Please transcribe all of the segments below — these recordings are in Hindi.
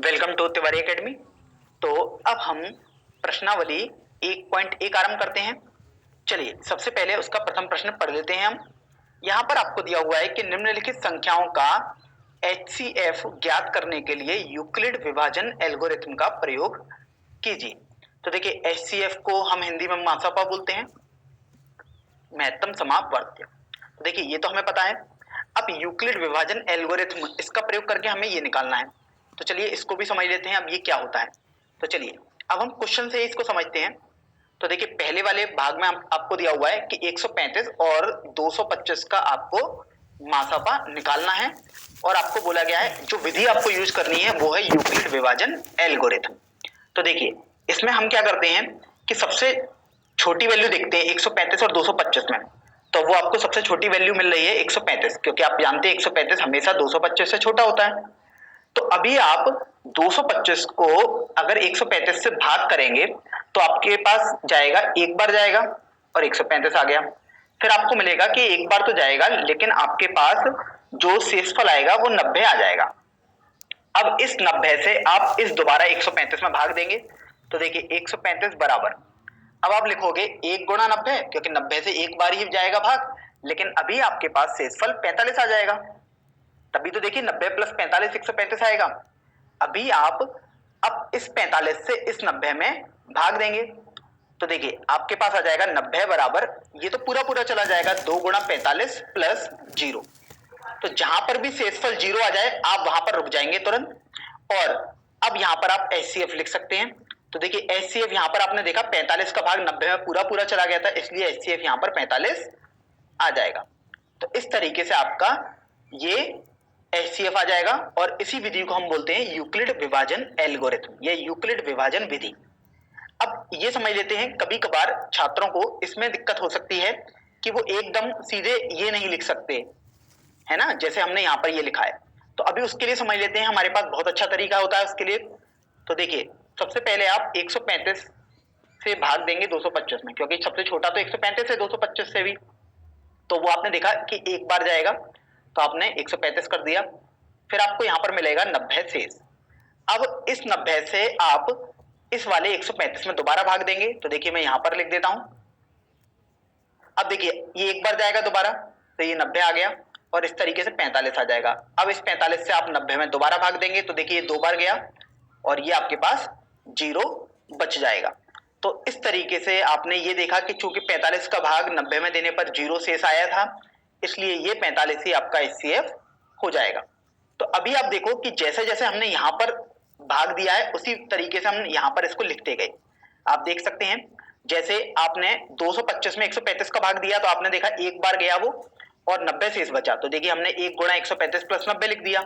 Welcome to Tiwari academy. तो अब हम प्रश्नावली 1.1 आरंभ करते हैं। चलिए सबसे पहले उसका प्रथम प्रश्न पढ़ लेते हैं हम। यहाँ पर आपको दिया हुआ है कि निम्नलिखित संख्याओं का HCF ज्ञात करने के लिए यूक्लिड विभाजन एल्गोरिथम का प्रयोग कीजिए। तो देखिए HCF को हम हिंदी में मासापा बोलते हैं, महत्तम समापवर्त्य। तो देखिए ये तो हमें पता है। अब यूक्लिड विभाजन एल्गोरिथम इसका प्रयोग करके हमें ये निकालना है। तो चलिए इसको भी समझ लेते हैं अब ये क्या होता है। तो चलिए अब हम क्वेश्चन से इसको समझते हैं। तो देखिए पहले वाले भाग में आपको दिया हुआ है कि 135 और 225 का आपको मासापा निकालना है और आपको बोला गया है जो विधि आपको यूज करनी है वो है यूक्लिड विभाजन एल्गोरिथम। तो देखिए इसमें हम क्या करते हैं कि सबसे छोटी वैल्यू देखते हैं 135 और 225 में। तो वो आपको सबसे छोटी वैल्यू मिल रही है 135, क्योंकि आप जानते हैं 135 हमेशा 225 से छोटा होता है। तो अभी आप 225 को अगर 135 से भाग करेंगे तो आपके पास जाएगा, एक बार जाएगा और 135 आ गया। फिर आपको मिलेगा कि एक बार तो जाएगा लेकिन आपके पास जो शेषफल आएगा वो 90 आ जाएगा। अब इस 90 से आप इस दोबारा 135 में भाग देंगे। तो देखिए 135 बराबर, अब आप लिखोगे 1 गुणा 90, क्योंकि 90 से एक बार ही जाएगा भाग, लेकिन अभी आपके पास शेषफल 45 आ जाएगा। तभी तो देखिए 90 प्लस 45 135 आएगा। अभी आप अब इस 45 से इस 90 में भाग देंगे। तो देखिए आपके पास आ जाएगा 90 बराबर, ये तो पूरा पूरा चला जाएगा 2 गुणा 45 प्लस 0। तो जहां पर भी शेषफल 0 आ जाए आप वहां पर रुक जाएंगे तुरंत। और अब यहां पर आप HCF लिख सकते हैं। तो देखिए HCF यहां पर आपने देखा 45 का भाग 90 में पूरा पूरा चला गया था, इसलिए HCF यहां पर 45 आ जाएगा। तो इस तरीके से आपका ये HCF आ जाएगा और इसी विधि को हम बोलते हैं यूक्लिड विभाजन एल्गोरिथम, ये यूक्लिड विभाजन विधि। अब ये समझ लेते हैं, कभी कभार छात्रों को इसमें दिक्कत हो सकती है कि वो एकदम सीधे ये नहीं लिख सकते, है ना, जैसे हमने यहाँ पर ये लिखा है। तो अभी उसके लिए समझ लेते हैं, हमारे पास बहुत अच्छा तरीका होता है उसके लिए। तो देखिए सबसे पहले आप 135 से भाग देंगे 225 में, क्योंकि सबसे छोटा तो 135 है 225 से भी। तो वो आपने देखा कि एक बार जाएगा, तो आपने 135 कर दिया। फिर आपको यहां पर मिलेगा 90 शेष। अब इस 90 से आप इस वाले 135 में दोबारा भाग देंगे। तो देखिए मैं यहां पर लिख देता हूं। अब देखिए ये एक बार जाएगा दोबारा, तो ये 90 आ गया और इस तरीके से 45 आ जाएगा। अब इस 45 से आप 90 में दोबारा भाग देंगे। तो देखिए ये 2 बार गया और ये आपके पास 0 बच जाएगा। तो इस तरीके से आपने ये देखा कि चूंकि 45 का भाग 90 में देने पर 0 शेष आया था, इसलिए ये 45 ही आपका HCF हो जाएगा। तो अभी आप देखो कि जैसे जैसे हमने यहां पर भाग दिया है उसी तरीके से हम यहां पर इसको लिखते गए। आप देख सकते हैं जैसे आपने 225 में 135 का भाग दिया तो आपने देखा एक बार गया वो और 90 शेष बचा। तो देखिए हमने 1 गुणा 135 प्लस 90 लिख दिया।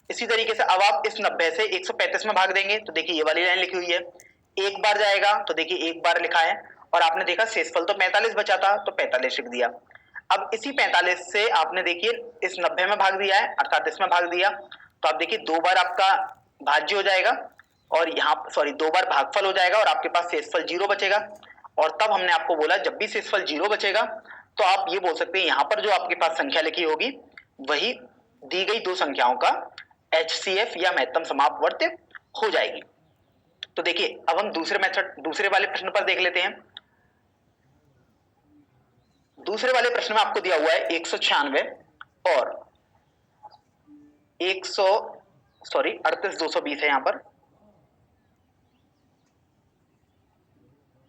इसी तरीके से अब आप इस 90 से 135 में भाग देंगे। तो देखिए ये वाली लाइन लिखी हुई है, एक बार जाएगा, तो देखिए एक बार लिखा है और आपने देखा शेषफल तो 45 बचा था तो 45 लिख दिया। अब इसी 45 से आपने देखिए इस 90 में भाग दिया है, अर्थात इसमें भाग दिया। तो आप देखिए 2 बार आपका भाज्य हो जाएगा और यहाँ 2 बार भागफल हो जाएगा और आपके पास शेषफल 0 बचेगा। और तब हमने आपको बोला जब भी शेषफल 0 बचेगा तो आप ये बोल सकते हैं यहाँ पर जो आपके पास संख्या लिखी होगी वही दी गई दो संख्याओं का HCF या महत्तम समापवर्त्य हो जाएगी। तो देखिए अब हम दूसरे वाले प्रश्न पर देख लेते हैं। दूसरे वाले प्रश्न में आपको दिया हुआ है 196 और 38 220 है यहां पर।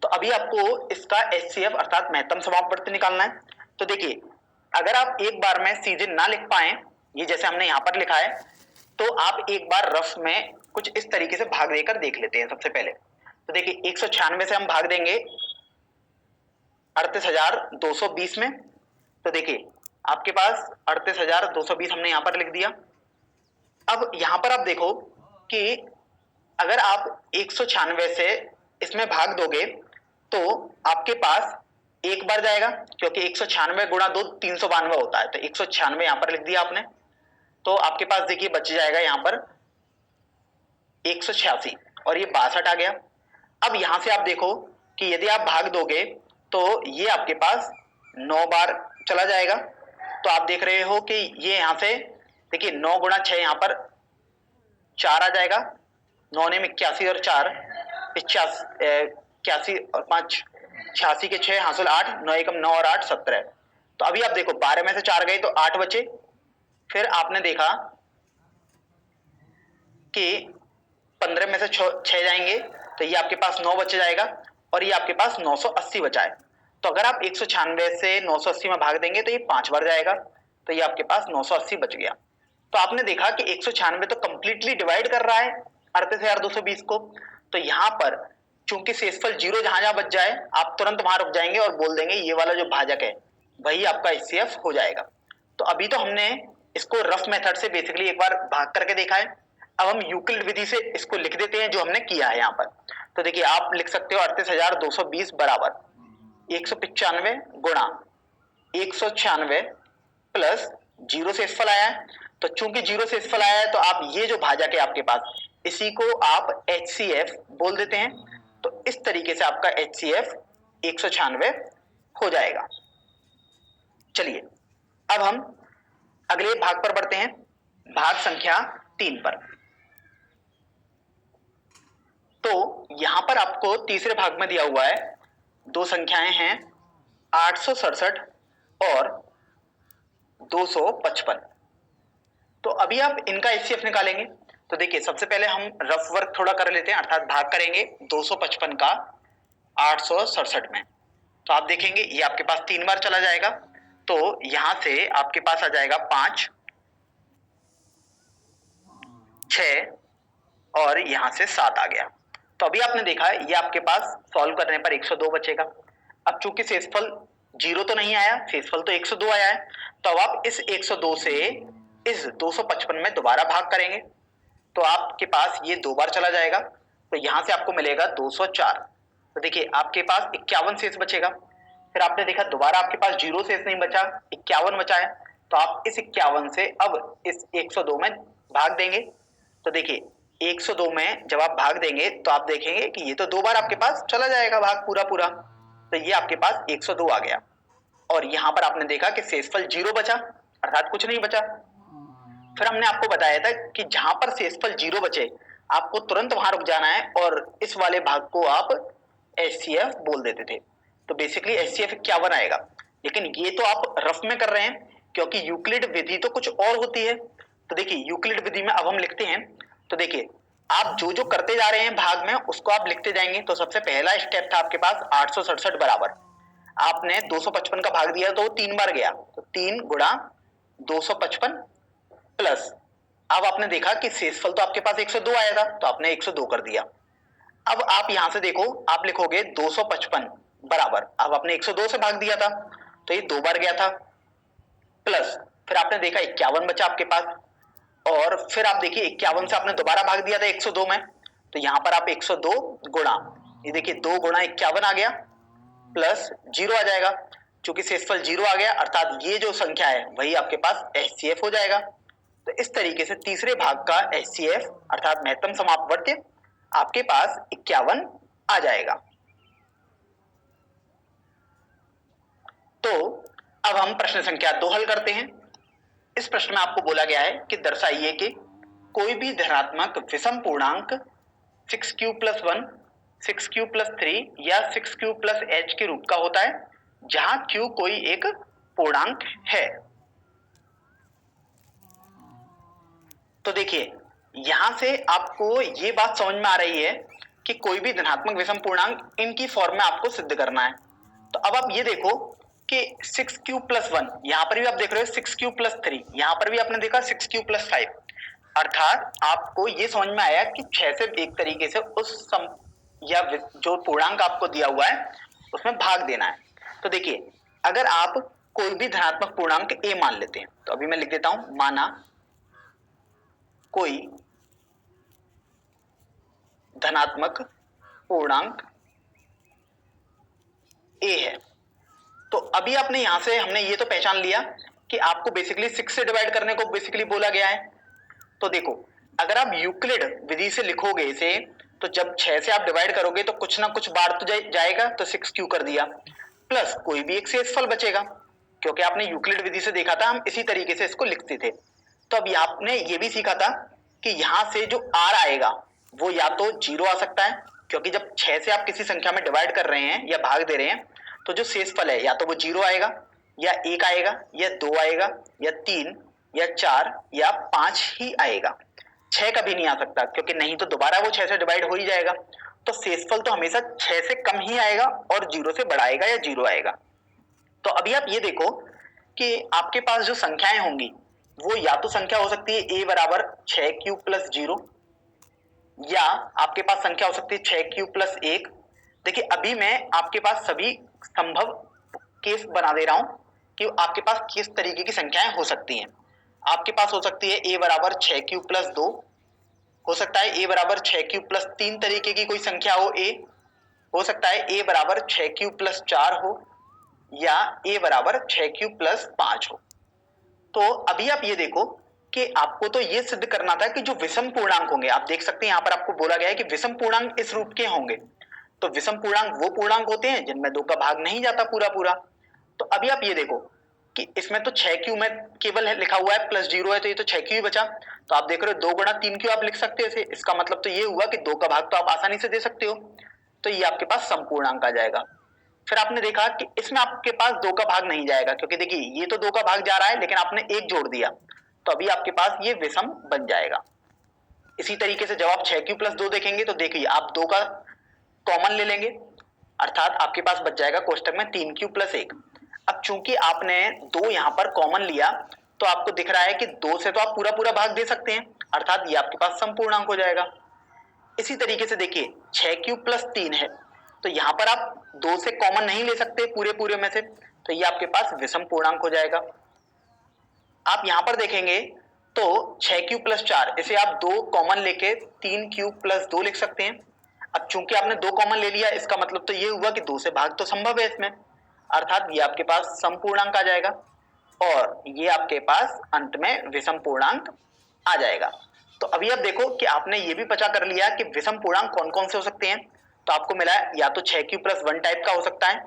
तो अभी आपको इसका HCF अर्थात महत्तम समापवर्त्य निकालना है। तो देखिए अगर आप एक बार में सीधे ना लिख पाए, ये जैसे हमने यहां पर लिखा है, तो आप एक बार रफ में कुछ इस तरीके से भाग देकर देख लेते हैं सबसे पहले। तो देखिए 196 से हम भाग देंगे 38,220 में। तो देखिए आपके पास 38,220 हमने यहां पर लिख दिया। अब यहां पर आप देखो कि अगर आप 196 से इसमें भाग दोगे तो आपके पास एक बार जाएगा, क्योंकि 196 गुणा 2 392 होता है। तो 196 यहां पर लिख दिया आपने। तो आपके पास देखिए बच जाएगा यहां पर 186 और ये 62 आ गया। अब यहां से आप देखो कि यदि आप भाग दोगे तो ये आपके पास 9 बार चला जाएगा। तो आप देख रहे हो कि ये यहां से देखिए 9 गुणा 6 यहां पर 4 आ जाएगा 9 ने 81 और 4 81 और 5 86 के 6 हासिल 8 9 एकम 9 और 8 17। तो अभी आप देखो 12 में से 4 गए तो 8 बचे। फिर आपने देखा कि 15 में से 6 जाएंगे तो ये आपके पास 9 बच जाएगा और ये आपके पास 980 बचा है। तो अगर आप 196 से 980 में भाग देंगे तो ये 5 बार जाएगा, तो ये आपके पास 980 बच गया। तो आपने देखा कि 196 तो कंप्लीटली डिवाइड कर रहा है 38,220 को। तो यहां पर चूंकि शेषफल 0 जहां जहां बच जाए आप तुरंत वहां रुक जाएंगे और बोल देंगे ये वाला जो भाजक है वही आपका HCF हो जाएगा। तो अभी तो हमने इसको रफ मेथड से बेसिकली एक बार भाग करके देखा है। अब हम यूक्लिड विधि से इसको लिख देते हैं जो हमने किया है यहाँ पर। तो देखिए आप लिख सकते हो 38,220 बराबर 195 गुणा 196 प्लस 0 से शेषफल आया है। तो चूंकि 0 से शेषफल आया है तो आप ये जो भाजक है आपके पास इसी को आप HCF बोल देते हैं। तो इस तरीके से आपका HCF 196 हो जाएगा। चलिए अब हम अगले भाग पर बढ़ते हैं, भाग संख्या 3 पर। तो यहां पर आपको तीसरे भाग में दिया हुआ है दो संख्याएं हैं 867 और 255। तो अभी आप इनका HCF निकालेंगे। तो देखिए सबसे पहले हम रफ वर्क थोड़ा कर लेते हैं, अर्थात भाग करेंगे 255 का 867 में। तो आप देखेंगे ये आपके पास 3 बार चला जाएगा, तो यहां से आपके पास आ जाएगा 5 6 और यहां से 7 आ गया। तो अभी आपने देखा ये आपके पास सॉल्व करने पर 102 बचेगा। अब चूंकि शेषफल 0 तो नहीं आया, शेषफल तो 102 आया है, तो अब आप इस 102 से इस 255 में दोबारा भाग करेंगे तो आपके पास ये 2 बार चला जाएगा। तो यहां से आपको मिलेगा 204। तो देखिए आपके पास 51 शेष बचेगा। फिर आपने देखा दोबारा आपके पास 0 शेष नहीं बचा, 51 बचा है। तो आप इस 51 से अब इस 102 में भाग देंगे। तो देखिए 102 में जब आप भाग देंगे तो आप देखेंगे कि ये तो 2 बार आपके पास चला जाएगा भाग पूरा पूरा। तो ये आपके पास 102 आ गया और यहां पर आपने देखा कि शेषफल 0 बचा, अर्थात कुछ नहीं बचा। फिर हमने आपको बताया था कि जहां पर शेषफल 0 बचे आपको तुरंत वहां रुक जाना है और इस वाले भाग को आप HCF बोल देते थे। तो बेसिकली HCF 51 आएगा, लेकिन ये तो आप रफ में कर रहे हैं क्योंकि यूक्लिड विधि तो कुछ और होती है। तो देखिए यूक्लिड विधि में अब हम लिखते हैं। तो देखिए आप जो जो करते जा रहे हैं भाग में उसको आप लिखते जाएंगे। तो सबसे पहला स्टेप था आपके पास 867 बराबर आपने 255 का भाग दिया तो 3 बार गया, तो 3 गुणा 255 प्लस अब आपने देखा कि शेषफल तो आपके पास 102 आया था तो आपने 102 कर दिया। अब आप यहां से देखो आप लिखोगे 255 बराबर अब आपने 102 से भाग दिया था तो ये 2 बार गया था, प्लस फिर आपने देखा 51 बचा आपके पास और फिर आप देखिए 51 से आपने दोबारा भाग दिया था 102 में। तो यहां पर आप 102 गुणा ये देखिए 2 गुणा 51 आ गया प्लस 0 आ जाएगा। चूंकि शेषफल 0 आ गया अर्थात ये जो संख्या है वही आपके पास HCF हो जाएगा। तो इस तरीके से तीसरे भाग का HCF अर्थात महत्तम समापवर्त्य आपके पास 51 आ जाएगा। तो अब हम प्रश्न संख्या 2 हल करते हैं। इस प्रश्न में आपको बोला गया है कि दर्शाइए कि कोई भी धनात्मक विषम पूर्णांक 6q + 1 6q + 3 या 6q + h के रूप का होता है जहां q कोई एक पूर्णांक है। तो देखिए यहां से आपको ये बात समझ में आ रही है कि कोई भी धनात्मक विषम पूर्णांक इनकी फॉर्म में आपको सिद्ध करना है। तो अब आप ये देखो कि 6q + 1 यहां पर भी आप देख रहे हो 6q + 3 यहां पर भी आपने देखा 6q + 5 अर्थात आपको ये समझ में आया कि 6 से एक तरीके से उस या जो पूर्णांक आपको दिया हुआ है उसमें भाग देना है। तो देखिए अगर आप कोई भी धनात्मक पूर्णांक a मान लेते हैं तो अभी मैं लिख देता हूं, माना कोई धनात्मक पूर्णांक a है। तो अभी आपने यहां से हमने ये तो पहचान लिया कि आपको बेसिकली 6 से डिवाइड करने को बेसिकली बोला गया है। तो देखो अगर आप यूक्लिड विधि से लिखोगे इसे तो जब 6 से आप डिवाइड करोगे तो कुछ ना कुछ बार तो जाएगा, तो 6q कर दिया प्लस कोई भी एक शेषफल बचेगा क्योंकि आपने यूक्लिड विधि से देखा था हम इसी तरीके से इसको लिखते थे। तो अभी आपने ये भी सीखा था कि यहां से जो r आएगा वो या तो 0 आ सकता है, क्योंकि जब 6 से आप किसी संख्या में डिवाइड कर रहे हैं या भाग दे रहे हैं तो जो शेषफल है या तो वो 0 आएगा, या 1 आएगा, या 2 आएगा, या 3, या 4, या 5 ही आएगा। 6 कभी नहीं आ सकता, क्योंकि नहीं तो दोबारा वो 6 से डिवाइड हो ही जाएगा। तो शेषफल तो हमेशा 6 से कम ही आएगा और 0 से बड़ा आएगा या 0 आएगा। तो अभी आप ये देखो कि आपके पास जो संख्याएं होंगी वो या तो संख्या हो सकती है a बराबर 6 क्यूब प्लस 0, या आपके पास संख्या हो सकती है 6 क्यूब प्लस 1। देखिए अभी मैं आपके पास सभी संभव केस बना दे रहा हूं कि आपके पास किस तरीके की संख्याएं हो सकती हैं। आपके पास हो सकती है a बराबर 6 क्यूब प्लस 2, हो सकता है a बराबर 6 क्यूब प्लस 3 तरीके की कोई संख्या हो सकता है a बराबर 6 क्यूब प्लस 4 हो, या a बराबर 6 क्यूब प्लस 5 हो। तो अभी आप ये देखो कि आपको तो ये सिद्ध करना था कि जो विषम पूर्णांक होंगे, आप देख सकते हैं यहाँ पर आपको बोला गया है कि विषम पूर्णांक इस रूप के होंगे। तो विषम पूर्णांक वो पूर्णांक होते हैं जिनमें 2 का भाग नहीं जाता पूरा पूरा। तो अभी आप ये देखो कि इसमें तो 6 क्यू में केवल लिखा हुआ है प्लस 0 है, तो ये तो 6 क्यू ही बचा। तो आप देख रहे हो 2 गुणा 3 क्यू आप लिख सकते हो इसे। इसका मतलब तो ये हुआ कि 2 का भाग तो आप आसानी से दे सकते हो, तो ये आपके पास समपूर्णांक आ जाएगा। फिर आपने देखा कि इसमें आपके पास 2 का भाग नहीं जाएगा, क्योंकि देखिए ये तो 2 का भाग जा रहा है लेकिन आपने 1 जोड़ दिया, तो अभी आपके पास ये विषम बन जाएगा। इसी तरीके से जब आप 6 क्यू प्लस 2 देखेंगे तो देखिए आप 2 का कॉमन ले लेंगे, अर्थात आपके पास बच जाएगा कोष्टक में 3 क्यू प्लस 1। अब चूंकि आपने 2 यहां पर कॉमन लिया तो आपको दिख रहा है कि 2 से तो आप पूरा पूरा भाग दे सकते हैं, अर्थात ये आपके पास समपूर्णांक हो जाएगा। इसी तरीके से देखिए 6 क्यूब प्लस 3 है, तो यहां पर आप 2 से कॉमन नहीं ले सकते पूरे पूरे में से, तो ये आपके पास विषम पूर्णांक हो जाएगा। आप यहां पर देखेंगे तो 6 क्यूब प्लस 4, इसे आप 2 कॉमन लेके 3 क्यूब प्लस 2 लिख सकते हैं। अब चूंकि आपने 2 कॉमन ले लिया, इसका मतलब तो ये हुआ कि 2 से भाग तो संभव है इसमें, अर्थात ये आपके पास समपूर्णांक आ जाएगा और ये आपके पास अंत में विषम पूर्णांक आ जाएगा। तो अभी आप देखो कि आपने ये भी पता कर लिया कि विषम पूर्णांक कौन कौन से हो सकते हैं। तो आपको मिला या तो 6 क्यूब प्लस 1 टाइप का हो सकता है,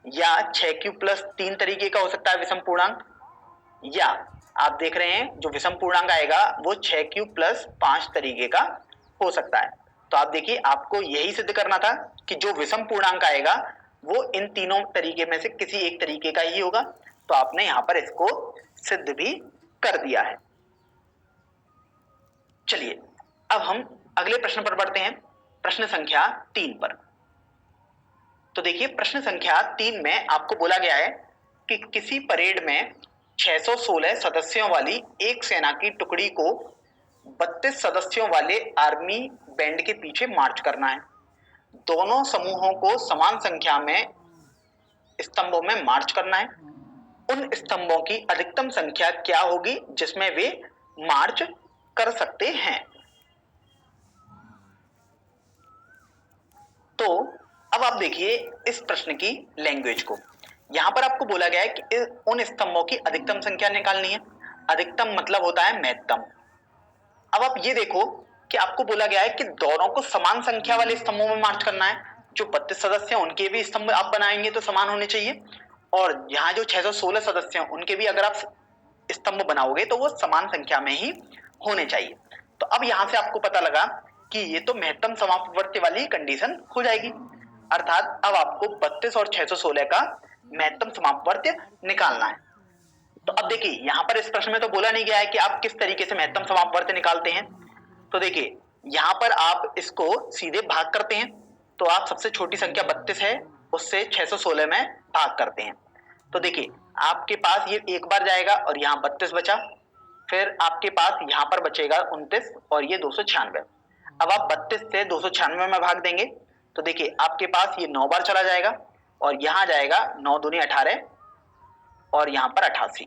या 6 क्यूब प्लस 3 तरीके का हो सकता है विषम पूर्णांक, या आप देख रहे हैं जो विषम पूर्णांक आएगा वो 6 क्यूब प्लस 5 तरीके का हो सकता है। तो आप देखिए आपको यही सिद्ध करना था कि जो विषम पूर्णांक आएगा वो इन तीनों तरीके में से किसी एक तरीके का ही होगा। तो आपने यहां पर इसको सिद्ध भी कर दिया है। चलिए अब हम अगले प्रश्न पर बढ़ते हैं, प्रश्न संख्या 3 पर। तो देखिए प्रश्न संख्या 3 में आपको बोला गया है कि किसी परेड में 616 सदस्यों वाली एक सेना की टुकड़ी को 32 सदस्यों वाले आर्मी बैंड के पीछे मार्च करना है। दोनों समूहों को समान संख्या में स्तंभों में मार्च करना है। उन स्तंभों की अधिकतम संख्या क्या होगी जिसमें वे मार्च कर सकते हैं। तो अब आप देखिए इस प्रश्न की लैंग्वेज को। यहां पर आपको बोला गया है कि उन स्तंभों की अधिकतम संख्या निकालनी है। अधिकतम मतलब होता है महत्तम। अब आप ये देखो कि आपको बोला गया है कि दोनों को समान संख्या वाले स्तंभों में मार्च करना है। जो 32 सदस्य हैं उनके भी स्तंभ आप बनाएंगे तो समान होने चाहिए, और यहाँ जो 616 सदस्य हैं उनके भी अगर आप स्तंभ बनाओगे तो वो समान संख्या में ही होने चाहिए। तो अब यहां से आपको पता लगा कि ये तो महत्तम समापवर्ती वाली कंडीशन हो जाएगी, अर्थात अब आपको 32 और 616 का महत्तम समापवर्त्य निकालना है। तो अब देखिए यहां पर इस प्रश्न में तो बोला नहीं गया है कि आप किस तरीके से महत्तम समापवर्त्य निकालते हैं। तो देखिए यहां पर आप इसको सीधे भाग करते हैं, तो आप सबसे छोटी संख्या 32 है उससे 616 में भाग करते हैं। तो देखिए आपके पास ये एक बार जाएगा और यहाँ 32 बचा, फिर आपके पास यहाँ पर बचेगा 29 और ये 296। अब आप 32 से 296 में भाग देंगे तो देखिए आपके पास ये 9 बार चला जाएगा और यहाँ जाएगा 9 दूनी 18 और यहाँ पर 88,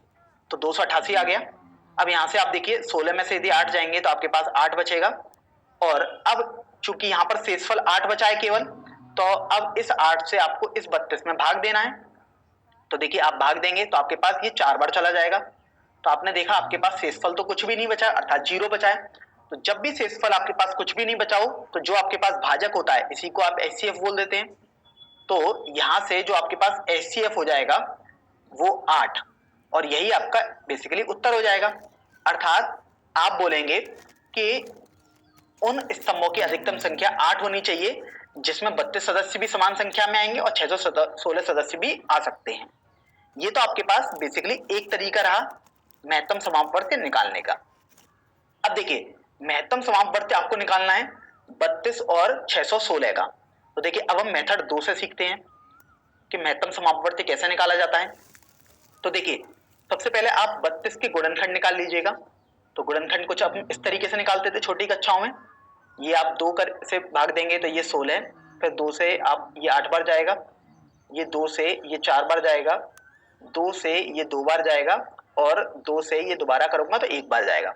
तो 288 आ गया। अब यहाँ से आप देखिए 16 में से यदि 8 जाएंगे तो आपके पास 8 बचेगा, और अब चूंकि यहाँ पर शेषफल 8 बचा है केवल, तो अब इस 8 से आपको इस 32 में भाग देना है। तो देखिए आप भाग देंगे तो आपके पास ये 4 बार चला जाएगा, तो आपने देखा आपके पास शेषफल तो कुछ भी नहीं बचा, अर्थात 0 बचा है। तो जब भी शेषफल आपके पास कुछ भी नहीं बचा हो तो जो आपके पास भाजक होता है इसी को आप HCF बोल देते हैं। तो यहां से जो आपके पास HCF हो जाएगा वो 8, और यही आपका बेसिकली उत्तर हो जाएगा। अर्थात आप बोलेंगे कि उन स्तंभों की अधिकतम संख्या 8 होनी चाहिए, जिसमें 32 सदस्य भी समान संख्या में आएंगे और 616 सदस्य भी आ सकते हैं। ये तो आपके पास बेसिकली एक तरीका रहा महत्तम समापवर्ती निकालने का। अब देखिए महत्तम समापवर्ती आपको निकालना है 32 और 616 का। तो देखिए अब हम मेथड 2 से सीखते हैं कि महत्तम समापवर्ती कैसे निकाला जाता है। तो देखिए सबसे पहले आप 32 के गुणनखंड निकाल लीजिएगा। तो गुणनखंड कुछ हम इस तरीके से निकालते थे छोटी कक्षाओं में। ये आप 2 से भाग देंगे तो ये 16, फिर 2 से आप ये 8 बार जाएगा, ये 2 से ये 4 बार जाएगा, 2 से ये 2 बार जाएगा और 2 से ये दोबारा करूंगा तो 1 बार जाएगा।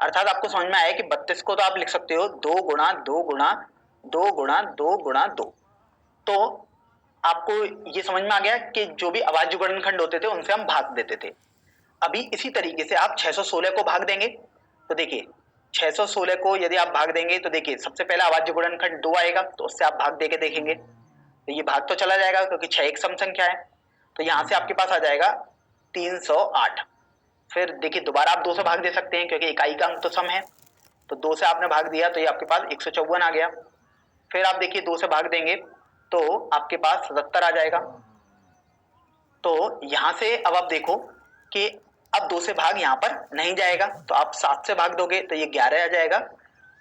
अर्थात आपको समझ में आया कि 32 को तो आप लिख सकते हो 2 गुणा 2 गुणा 2 गुणा 2 गुणा 2। तो आपको ये समझ में आ गया कि जो भी अभाज्य गुणनखंड होते थे उनसे हम भाग देते थे। अभी इसी तरीके से आप 616 को भाग देंगे। तो देखिए 616 को यदि आप भाग देंगे तो देखिए सबसे पहले अभाज्य गुणनखंड 2 आएगा, तो उससे आप भाग देके देखेंगे तो ये भाग तो चला जाएगा क्योंकि 6 एक सम संख्या है। तो यहां से आपके पास आ जाएगा 308। फिर देखिए दोबारा आप 2 से भाग दे सकते हैं क्योंकि इकाई का अंक तो सम है। तो 2 से आपने भाग दिया तो ये आपके पास 154 आ गया। फिर आप देखिए 2 से भाग देंगे तो आपके पास 77 आ जाएगा। तो यहां से अब आप देखो कि अब 2 से भाग यहां पर नहीं जाएगा, तो आप 7 से भाग दोगे तो ये 11 आ जाएगा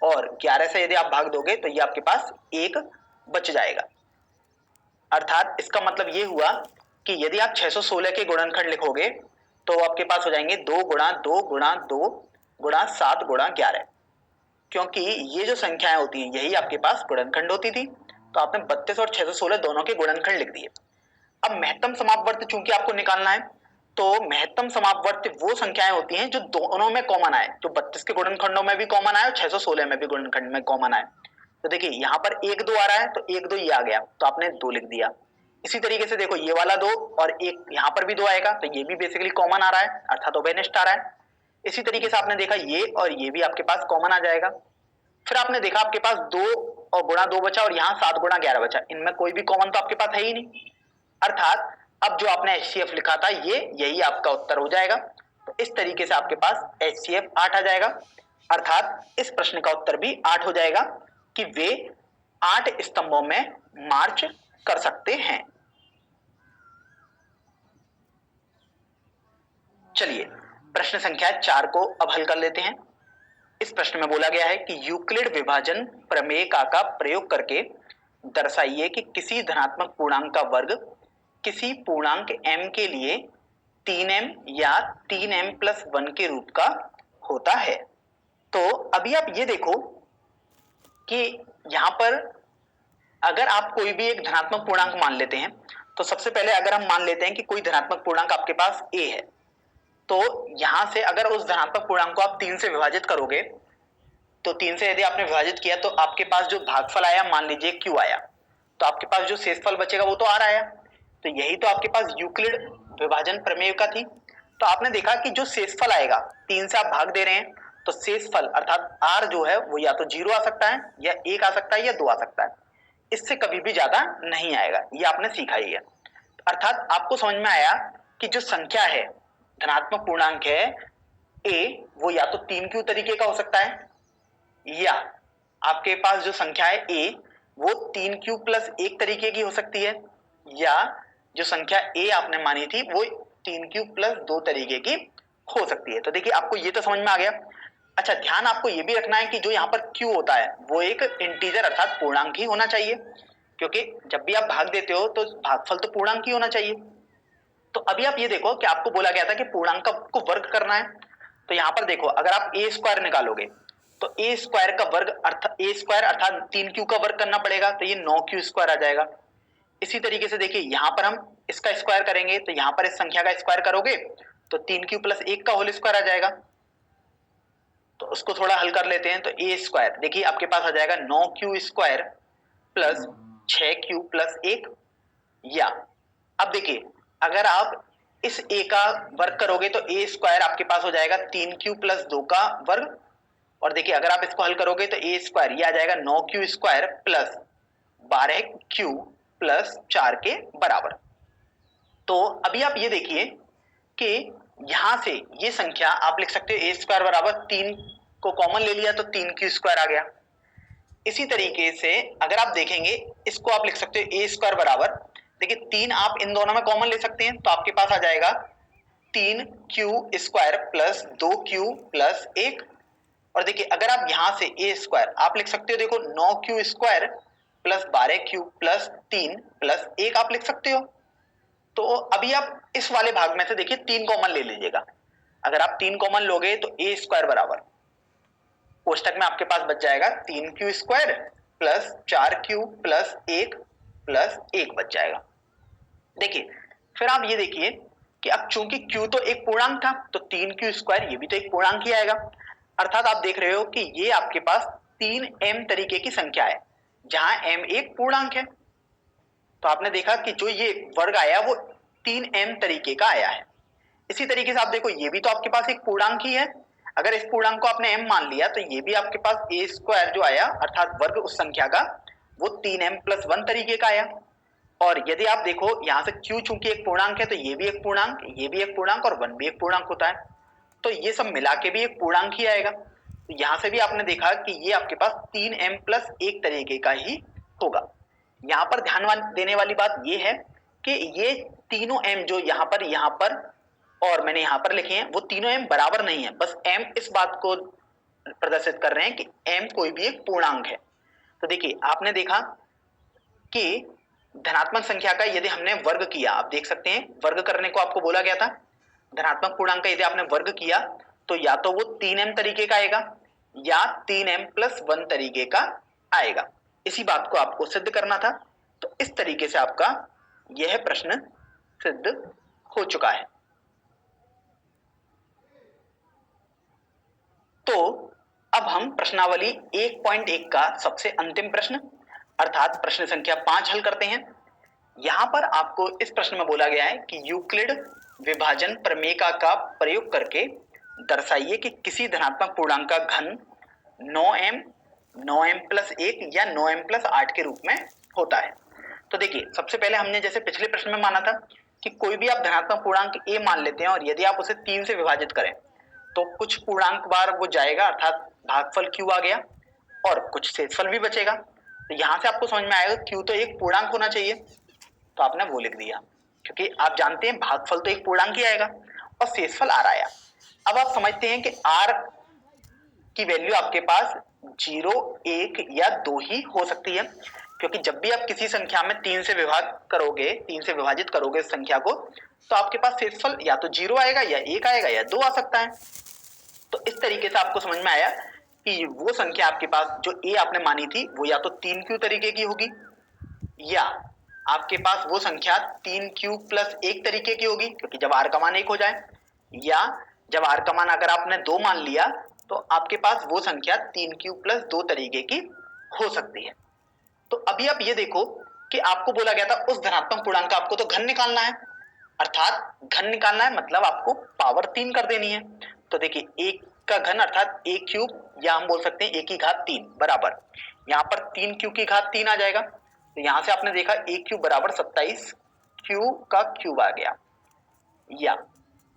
और 11 से यदि आप भाग दोगे तो ये आपके पास 1 बच जाएगा। अर्थात इसका मतलब ये हुआ कि यदि आप 616 के गुणनखंड लिखोगे तो आपके पास हो जाएंगे 2 गुणा 2 गुणा 2 गुणा 7 गुणा 11, क्योंकि ये जो संख्याएं होती हैं यही आपके पास गुणनखंड होती थी। तो आपने 32 और 616 दोनों के गुणनखंड लिख दिए। अब महत्तम समापवर्ती चूंकि आपको निकालना है, तो महत्तम समापवर्ती वो संख्याएं होती हैं जो दोनों में कॉमन आए, जो 32 के गुणनखंडों में भी कॉमन आए और 616 में भी गुणनखंड में कॉमन आए। तो देखिए यहाँ पर 1 2 आ रहा है तो 1 2 ये आ गया तो आपने 2 लिख दिया। इसी तरीके से देखो ये वाला 2 और एक यहाँ पर भी 2 आएगा तो ये भी बेसिकली कॉमन आ रहा है, अर्थात उभयनिष्ठ आ रहा है। इसी तरीके से आपने देखा ये और ये भी आपके पास कॉमन आ जाएगा। फिर आपने देखा आपके पास 2 और गुणा 2 बचा और यहाँ 7 गुणा 11 बचा, इनमें कोई भी कॉमन तो आपके पास है ही नहीं। अर्थात अब जो आपने HCF लिखा था ये यही आपका उत्तर हो जाएगा। तो इस तरीके से आपके पास HCF 8 आ जाएगा। अर्थात इस प्रश्न का उत्तर भी 8 हो जाएगा कि वे 8 स्तंभों में मार्च कर सकते हैं। चलिए प्रश्न संख्या 4 को अब हल कर लेते हैं। इस प्रश्न में बोला गया है कि यूक्लिड विभाजन प्रमेय का प्रयोग करके दर्शाइए कि किसी धनात्मक पूर्णांक का वर्ग किसी पूर्णांक m के लिए 3m या 3m+1 के रूप का होता है। तो अभी आप ये देखो कि यहां पर अगर आप कोई भी एक धनात्मक पूर्णांक मान लेते हैं, तो सबसे पहले अगर हम मान लेते हैं कि कोई धनात्मक पूर्णांक आपके पास a है, तो यहां से अगर उस धनात्मक पूर्णांक को आप 3 से विभाजित करोगे, तो 3 से यदि आपने विभाजित किया तो आपके पास जो भागफल आया मान लीजिए q आया, तो आपके पास जो शेषफल बचेगा वो तो r आया। तो यही तो आपके पास यूक्लिड विभाजन प्रमेय का थी। तो आपने देखा कि जो शेषफल आएगा 3 से आप भाग दे रहे हैं तो शेषफल अर्थात r जो है वो या तो 0 आ सकता है या 1 आ सकता है या 2 आ सकता है, इससे कभी भी ज्यादा नहीं आएगा। ये आपने सीखा ही है। अर्थात आपको समझ में आया कि जो संख्या है धनात्मक पूर्णांक है a वो या तो 3q तरीके का हो सकता है या आपके पास जो संख्या है a वो 3q+1 तरीके की हो सकती है, या जो संख्या a आपने मानी थी वो 3q+2 तरीके की हो सकती है। तो देखिए आपको ये तो समझ में आ गया। अच्छा ध्यान आपको ये भी रखना है कि जो यहाँ पर q होता है वो एक इंटीजर अर्थात पूर्णांक ही होना चाहिए, क्योंकि जब भी आप भाग देते हो तो भागफल तो पूर्णांक ही होना चाहिए। तो अभी आप ये देखो कि आपको बोला गया था कि पूर्णांक को वर्ग करना है। तो यहाँ पर देखो अगर आप a स्क्वायर निकालोगे तो a स्क्वायर का वर्ग अर्थात a स्क्वायर अर्थात 3q का वर्ग करना पड़ेगा, तो ये 9q स्क्वायर आ जाएगा। इसी तरीके से देखिए यहाँ पर हम इसका स्क्वायर करेंगे तो यहाँ पर इस संख्या का स्क्वायर करोगे तो 3q+1 का होल स्क्वायर आ जाएगा। तो उसको थोड़ा हल कर लेते हैं। तो a स्क्वायर देखिए आपके पास आ जाएगा 9q स्क्वायर प्लस 6q+1, या अब देखिए अगर आप इस a का वर्ग करोगे तो a स्क्वायर आपके पास हो जाएगा 3q+2 का वर्ग, और देखिए अगर आप इसको हल करोगे तो a स्क्वायर ये आ जाएगा 9q स्क्वायर प्लस 12q+4 के बराबर। तो अभी आप ये देखिए कि यहां से ये संख्या आप लिख सकते हो a स्क्वायर बराबर 3 को कॉमन ले लिया तो 3q स्क्वायर आ गया। इसी तरीके से अगर आप देखेंगे इसको आप लिख सकते हो ए स्क्वायर बराबर, देखिए 3 आप इन दोनों में कॉमन ले सकते हैं तो आपके पास आ जाएगा 3q² प्लस 2q प्लस 1। और देखिए अगर आप यहां से ए स्क्वायर आप लिख सकते हो, देखो 9q² plus 12q plus 3 plus 1 आप लिख सकते हो। तो अभी आप इस वाले भाग में से देखिए 3 कॉमन ले लीजिएगा। अगर आप 3 कॉमन लोगे तो ए स्क्वायर बराबर कोष्टक में आपके पास बच जाएगा 3q² plus 4q plus 1 plus 1 बच जाएगा। देखिए फिर आप ये देखिए कि अब चूंकि q तो एक पूर्णांक था तो 3q² ये भी तो एक पूर्णांक ही आएगा। अर्थात आप देख रहे हो कि ये आपके पास 3m तरीके की संख्या है जहां m एक पूर्णांक है। तो आपने देखा कि जो ये वर्ग आया वो 3m तरीके का आया है। इसी तरीके से आप देखो ये भी तो आपके पास एक पूर्णांक ही है। अगर इस पूर्णांक को आपने m मान लिया तो ये भी आपके पास a स्क्वायर जो आया अर्थात वर्ग उस संख्या का वो 3m प्लस 1 तरीके का आया। और यदि आप देखो यहां से q चूंकि एक पूर्णांक है तो ये भी एक पूर्णांक, ये भी एक पूर्णांक और 1 भी एक पूर्णांक होता है, तो ये सब मिला के भी एक पूर्णांक ही आएगा। तो यहां से भी आपने देखा कि ये आपके पास 3m प्लस 1 तरीके का ही होगा। यहां पर ध्यान देने वाली बात ये है कि ये तीनों m जो यहां पर और मैंने यहां पर लिखे हैं वो तीनों m बराबर नहीं है, बस m इस बात को प्रदर्शित कर रहे हैं कि m कोई भी एक पूर्णांक है। तो देखिए आपने देखा कि धनात्मक संख्या का यदि हमने वर्ग किया, आप देख सकते हैं वर्ग करने को आपको बोला गया था, धनात्मक पूर्णांक का यदि आपने वर्ग किया तो या तो वो 3m तरीके का आएगा या 3m प्लस 1 तरीके का आएगा। इसी बात को आपको सिद्ध करना था। तो इस तरीके से आपका यह प्रश्न सिद्ध हो चुका है। तो अब हम प्रश्नावली 1.1 का सबसे अंतिम प्रश्न अर्थात प्रश्न संख्या 5 हल करते हैं। यहां पर आपको इस प्रश्न में बोला गया है कि यूक्लिड विभाजन प्रमेय का प्रयोग करके दर्शाइए कि किसी धनात्मक पूर्णांक का घन 9m 9m प्लस 1 या 9m प्लस 8 के रूप में होता है। तो देखिए सबसे पहले हमने जैसे पिछले प्रश्न में माना था कि कोई भी आप धनात्मक पूर्णांक a मान लेते हैं और यदि आप उसे 3 से विभाजित करें तो कुछ पूर्णांक बार वो जाएगा अर्थात भागफल q आ गया और कुछ शेषफल भी बचेगा। तो यहां से आपको समझ में आएगा q तो एक पूर्णांक होना चाहिए, तो आपने वो लिख दिया क्योंकि आप जानते हैं भागफल तो एक पूर्णांक ही आएगा और शेषफल r आया। अब आप समझते हैं कि r की वैल्यू आपके पास 0, 1 या 2 ही हो सकती है, क्योंकि जब भी आप किसी संख्या में 3 से विभाजित करोगे इस संख्या को तो आपके पास शेषफल या तो 0 आएगा या 1 आएगा या 2 आ सकता है। तो इस तरीके से आपको समझ में आया कि वो संख्या आपके पास जो a आपने मानी थी वो या तो 3q तरीके की होगी या आपके पास वो संख्या 3q प्लस 1 तरीके की होगी, क्योंकि जब r का मान 1 हो जाए, या जब r का मान अगर आपने 2 मान लिया तो आपके पास वो संख्या 3q प्लस 2 तरीके की हो सकती है। तो अभी आप ये देखो कि आपको बोला गया था उस धनात्मक पूर्णांक का आपको तो घन निकालना है, अर्थात घन निकालना है मतलब आपको पावर 3 कर देनी है। तो देखिए 1 का घन अर्थात a क्यूब या हम बोल सकते हैं 1 की घात 3 बराबर यहाँ पर 3q की घात 3 आ जाएगा। तो यहां से आपने देखा a क्यूब बराबर 27 q का क्यूब आ गया। या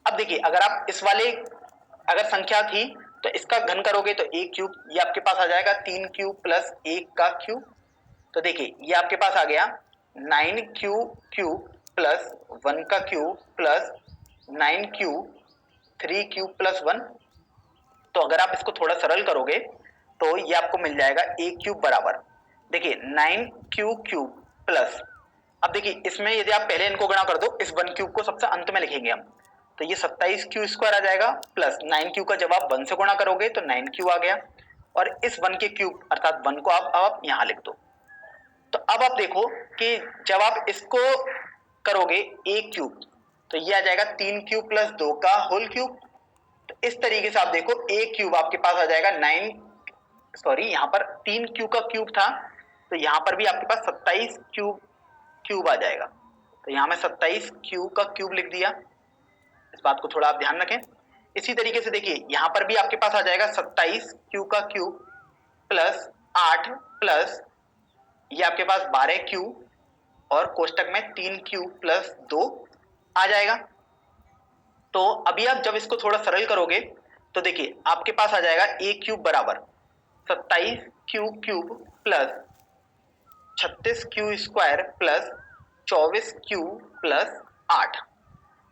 अब देखिए अगर आप इस वाले अगर संख्या थी तो इसका घन करोगे तो a क्यूब ये आपके पास आ जाएगा 3q प्लस 1 का क्यूब। तो देखिए ये आपके पास आ गया 9q क्यूब प्लस 1 का cube plus 9q 3q plus 1। तो अगर आप इसको थोड़ा सरल करोगे तो ये आपको मिल जाएगा a क्यूब बराबर देखिए 9q क्यूब प्लस, अब देखिए इसमें यदि आप पहले इनको गुणा कर दो इस 1 क्यूब को सबसे अंत में लिखेंगे हम, तो ये 27q स्क्वायर आ जाएगा प्लस 9q का जब आप 1 से गुणा करोगे तो 9q आ गया और इस 1 के क्यूब अर्थात 1 को आप यहां लिख दो। तो अब आप देखो कि जब आप इसको करोगे a क्यूब तो ये आ जाएगा 3q प्लस 2 का होल क्यूब। तो इस तरीके से आप देखो a क्यूब आपके पास आ जाएगा यहाँ पर 3q का क्यूब था तो यहाँ पर भी आपके पास 27 क्यूब आ जाएगा। तो यहाँ मैं 27q का क्यूब लिख दिया, इस बात को थोड़ा आप ध्यान रखें। इसी तरीके से देखिए यहाँ पर भी आपके पास आ जाएगा 27q का क्यूब प्लस 8 प्लस ये आपके पास 12q और कोष्टक में 3q प्लस 2 आ जाएगा। तो अभी आप जब इसको थोड़ा सरल करोगे तो देखिए आपके पास आ जाएगा a क्यूब बराबर 27q cube plus 36q square plus 24q plus 8।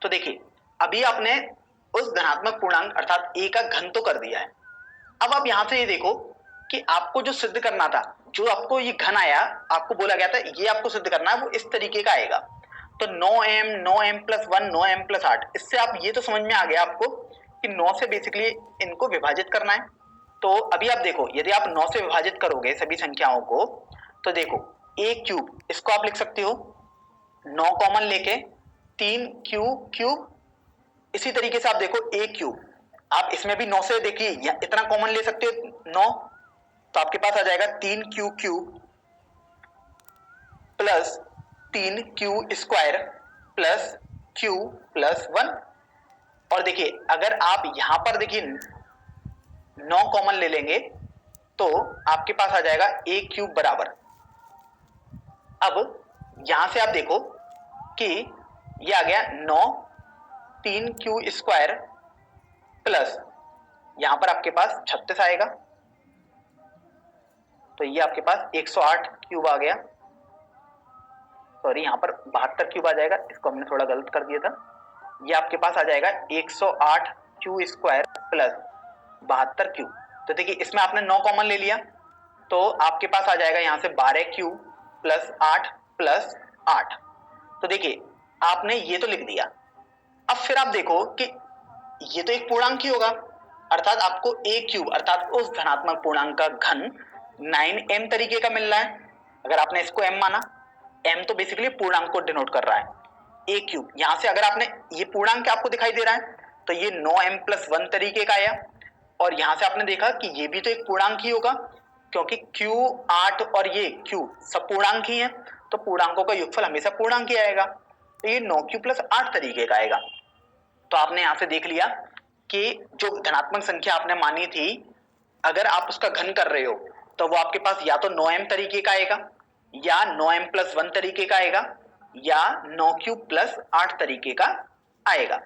तो देखिए अभी आपने उस धनात्मक पूर्णांक अर्थात a का घन तो कर दिया है। अब आप यहां से ये देखो कि आपको जो सिद्ध करना था, जो आपको ये घन आया, आपको बोला गया था ये आपको सिद्ध करना है, वो इस तरीके का आएगा। तो 9m 9m plus 1 9m plus 8, इससे आप ये तो समझ में आ गया आपको कि 9 से बेसिकली इनको विभाजित करना है। तो अभी आप देखो यदि आप 9 से विभाजित करोगे सभी संख्याओं को, तो देखो a क्यूब, इसको आप लिख सकते हो 9 कॉमन लेके 3q क्यूब। इसी तरीके से आप देखो a क्यूब, आप इसमें भी 9 से देखिए इतना कॉमन ले सकते हो 9, तो आपके पास आ जाएगा 3q cube plus 3q square plus q plus 1। और देखिए अगर आप यहां पर देखिए 9 कॉमन ले लेंगे तो आपके पास आ जाएगा a क्यूब बराबर। अब यहां से आप देखो कि ये आ गया 9 3q स्क्वायर प्लस यहां पर आपके पास 36 आएगा, तो ये आपके पास 108 क्यूब आ गया। सॉरी यहां पर 72 क्यूब आ जाएगा, इसको हमने थोड़ा गलत कर दिया था। ये आपके पास आ जाएगा 108 क्यू स्क्वायर प्लस 72 क्यूब। तो देखिए इसमें आपने 9 कॉमन ले लिया, तो आपके पास आ जाएगा यहां से 12 क्यूब प्लस 8 प्लस 8। तो देखिए आपने ये तो लिख दिया। अब फिर आप देखो कि ये तो एक पूर्णांक ही होगा, अर्थात आपको a क्यूब अर्थात उस धनात्मक पूर्णांक का घन 9m तरीके का मिल रहा है। अगर आपने इसको m माना, m तो बेसिकली पूर्णांक को डिनोट कर रहा है, a क्यूब यहां से अगर आपने ये पूर्णांक आपको दिखाई दे रहा है तो ये 9m प्लस 1 तरीके का आया। और यहां से आपने देखा कि ये भी तो एक पूर्णांक ही होगा, क्योंकि q 8 और ये q सब पूर्णांक ही है, तो पूर्णांकों का योगफल हमेशा पूर्णांक ही आएगा। तो ये 9q प्लस 8 तरीके का आएगा। तो आपने यहां से देख लिया कि जो धनात्मक संख्या आपने मानी थी, अगर आप उसका घन कर रहे हो तो वो आपके पास या तो 9m तरीके का आएगा, या 9m प्लस 1 तरीके का आएगा, या 9q प्लस 8 तरीके का आएगा।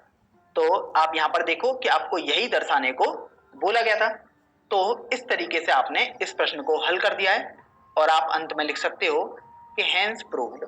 तो आप यहां पर देखो कि आपको यही दर्शाने को बोला गया था। तो इस तरीके से आपने इस प्रश्न को हल कर दिया है और आप अंत में लिख सकते हो कि हैंस प्रूव्ड